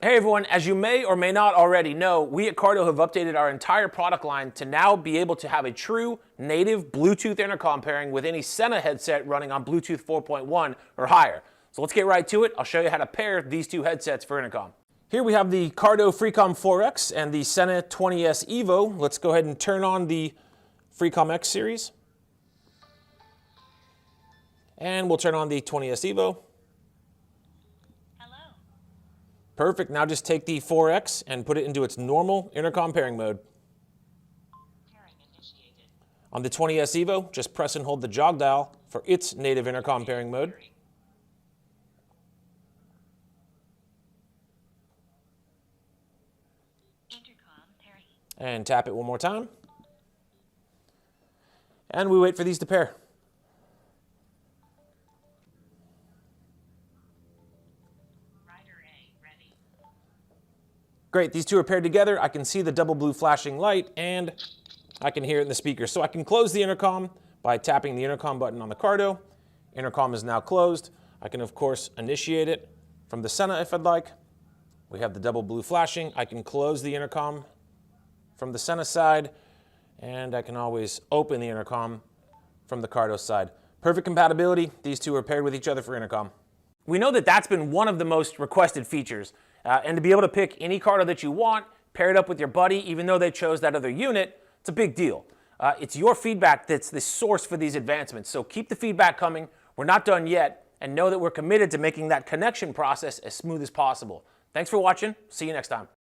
Hey everyone, as you may or may not already know, we at Cardo have updated our entire product line to now be able to have a true native Bluetooth intercom pairing with any Sena headset running on Bluetooth 4.1 or higher. So let's get right to it. I'll show you how to pair these two headsets for intercom. Here we have the Cardo Freecom 4X and the Sena 20S Evo. Let's go ahead and turn on the Freecom X series. And we'll turn on the 20S Evo. Perfect. Now just take the 4X and put it into its normal intercom pairing mode. Pairing initiated. On the 20S Evo, just press and hold the jog dial for its native intercom pairing mode. Intercom pairing. And tap it one more time. And we wait for these to pair. Great, these two are paired together. I can see the double blue flashing light and I can hear it in the speaker. So I can close the intercom by tapping the intercom button on the Cardo. Intercom is now closed. I can of course initiate it from the Sena if I'd like. We have the double blue flashing. I can close the intercom from the Sena side and I can always open the intercom from the Cardo side. Perfect compatibility. These two are paired with each other for intercom. We know that that's been one of the most requested features. And to be able to pick any Cardo that you want, pair it up with your buddy, even though they chose that other unit, it's a big deal. It's your feedback that's the source for these advancements. So keep the feedback coming. We're not done yet. And know that we're committed to making that connection process as smooth as possible. Thanks for watching. See you next time.